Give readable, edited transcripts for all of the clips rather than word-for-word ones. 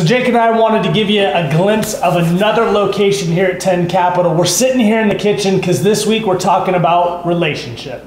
So Jake and I wanted to give you a glimpse of another location here at 10 Capital. We're sitting here in the kitchen because this week we're talking about relationship.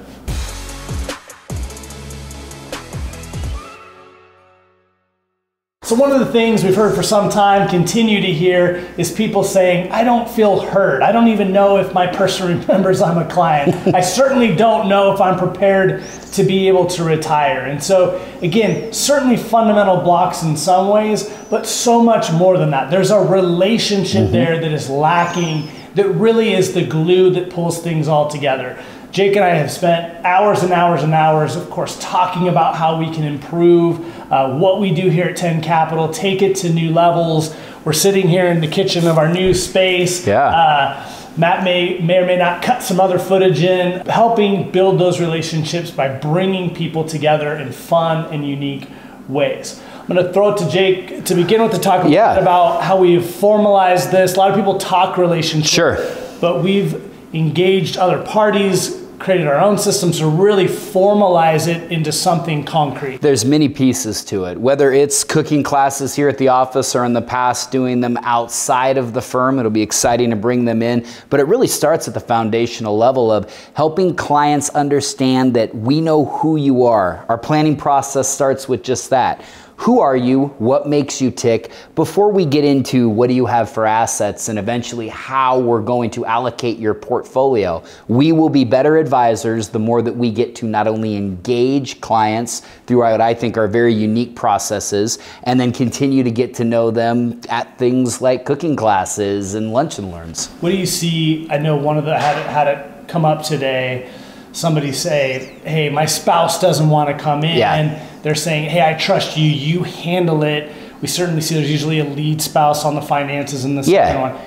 So one of the things we've heard for some time, continue to hear, is people saying, I don't feel heard. I don't even know if my person remembers I'm a client. I certainly don't know if I'm prepared to be able to retire. And so again, certainly fundamental blocks in some ways, but so much more than that. There's a relationship there that is lacking, that really is the glue that pulls things all together. Jake and I have spent hours and hours and hours, of course, talking about how we can improve what we do here at 10 Capital, take it to new levels. We're sitting here in the kitchen of our new space. Matt may or may not cut some other footage in, helping build those relationships by bringing people together in fun and unique ways. I'm going to throw it to Jake to begin with to talk a bit about how we've formalized this. A lot of people talk relationship, but we've engaged other parties, created our own systems to really formalize it into something concrete. There's many pieces to it, whether it's cooking classes here at the office or in the past doing them outside of the firm. It'll be exciting to bring them in, but it really starts at the foundational level of helping clients understand that we know who you are. Our planning process starts with just that. Who are you? What makes you tick? Before we get into what do you have for assets and eventually how we're going to allocate your portfolio, we will be better advisors the more that we get to not only engage clients through what I think are very unique processes and then continue to get to know them at things like cooking classes and lunch and learns. What do you see? I know one of the had it come up today. Somebody say, hey, my spouse doesn't want to come in. And they're saying, hey, I trust you, you handle it. We certainly see there's usually a lead spouse on the finances in the second one.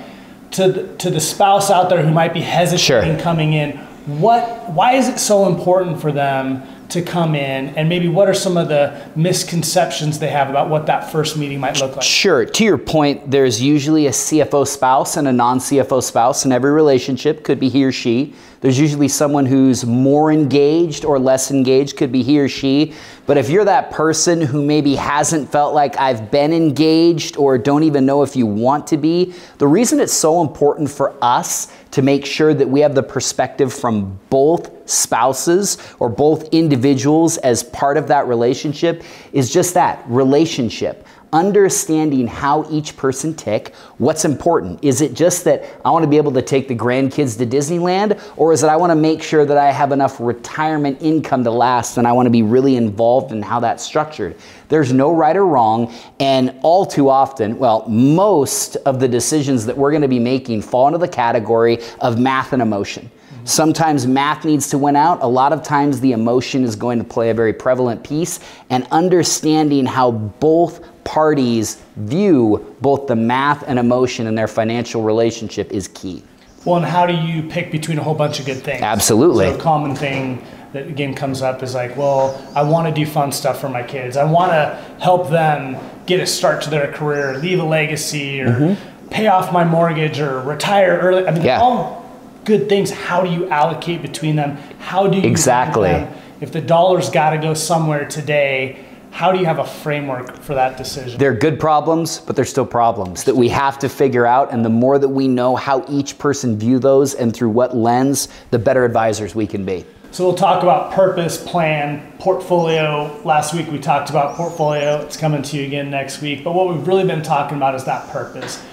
To the spouse out there who might be hesitating coming in, why is it so important for them to come in, and maybe what are some of the misconceptions they have about what that first meeting might look like? Sure, to your point, there's usually a CFO spouse and a non-CFO spouse in every relationship, could be he or she. There's usually someone who's more engaged or less engaged, could be he or she. But if you're that person who maybe hasn't felt like I've been engaged or don't even know if you want to be, the reason it's so important for us to make sure that we have the perspective from both spouses or both individuals as part of that relationship is just that, relationship. Understanding how each person tick, what's important. Is it just that I want to be able to take the grandkids to Disneyland, or is it I want to make sure that I have enough retirement income to last and I want to be really involved in how that's structured? There's no right or wrong, and all too often, well, most of the decisions that we're going to be making fall into the category of math and emotion. Sometimes math needs to win out. A lot of times the emotion is going to play a very prevalent piece, and understanding how both parties view both the math and emotion in their financial relationship is key. Well, and how do you pick between a whole bunch of good things? Absolutely. So a common thing that again comes up is like, well, I want to do fun stuff for my kids. I want to help them get a start to their career, leave a legacy, or pay off my mortgage, or retire early. I mean, all good things. How do you allocate between them? How do you them? If the dollar's got to go somewhere today, how do you have a framework for that decision? They're good problems, but they're still problems that we have to figure out. And the more that we know how each person view those and through what lens, the better advisors we can be. So we'll talk about purpose, plan, portfolio. Last week we talked about portfolio. It's coming to you again next week. But what we've really been talking about is that purpose.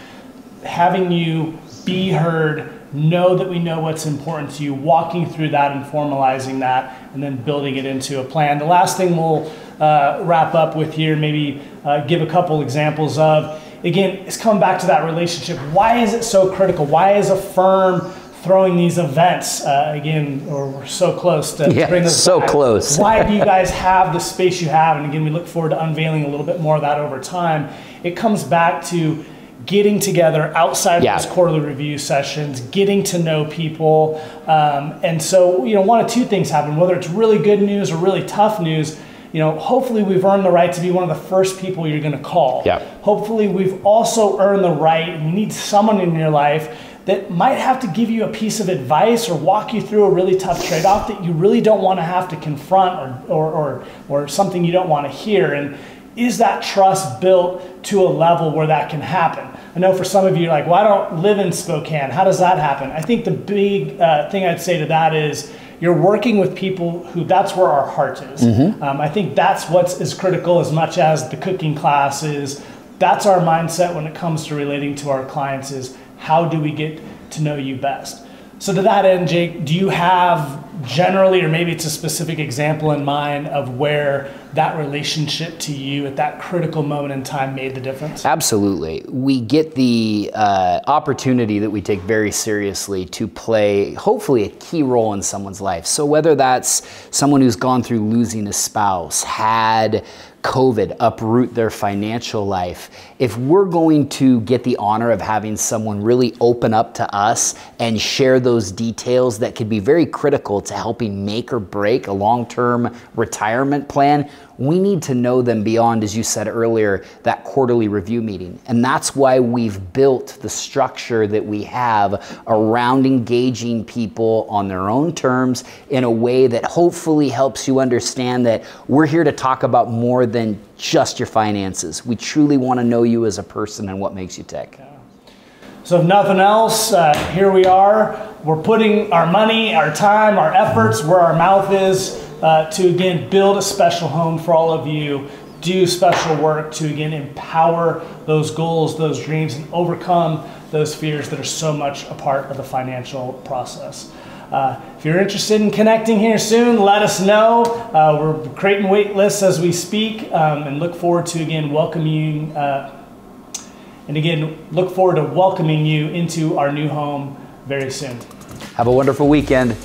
Having you be heard, know that we know what's important to you, walking through that and formalizing that, and then building it into a plan. The last thing we'll wrap up with here, maybe give a couple examples of, again, it's coming back to that relationship. Why is it so critical? Why is a firm throwing these events, again, or we're so close to bring this so back. Close. Why do you guys have the space you have? And again, we look forward to unveiling a little bit more of that over time. It comes back to getting together outside of those quarterly review sessions, getting to know people. And so, you know, one of two things happen, whether it's really good news or really tough news. You know, hopefully we've earned the right to be one of the first people you're going to call. Hopefully we've also earned the right, and you need someone in your life that might have to give you a piece of advice or walk you through a really tough trade-off that you really don't want to have to confront, or something you don't want to hear. And is that trust built to a level where that can happen? I know for some of you, like, well, I don't live in Spokane. How does that happen? I think the big thing I'd say to that is you're working with people who that's where our heart is. I think that's what's as critical as much as the cooking classes. That's our mindset when it comes to relating to our clients is how do we get to know you best? So to that end, Jake, do you have generally, or maybe it's a specific example in mind of where that relationship to you at that critical moment in time made the difference? Absolutely. We get the opportunity that we take very seriously to play hopefully a key role in someone's life. So whether that's someone who's gone through losing a spouse, had COVID uproot their financial life, if we're going to get the honor of having someone really open up to us and share those details that could be very critical to helping make or break a long-term retirement plan, we need to know them beyond, as you said earlier, that quarterly review meeting. And that's why we've built the structure that we have around engaging people on their own terms in a way that hopefully helps you understand that we're here to talk about more than just your finances. We truly want to know you as a person and what makes you tick. So if nothing else, here we are. We're putting our money, our time, our efforts where our mouth is to, again, build a special home for all of you, do special work to, again, empower those goals, those dreams, and overcome those fears that are so much a part of the financial process. If you're interested in connecting here soon, let us know. We're creating wait lists as we speak, and look forward to, again, welcoming you into our new home very soon. Have a wonderful weekend.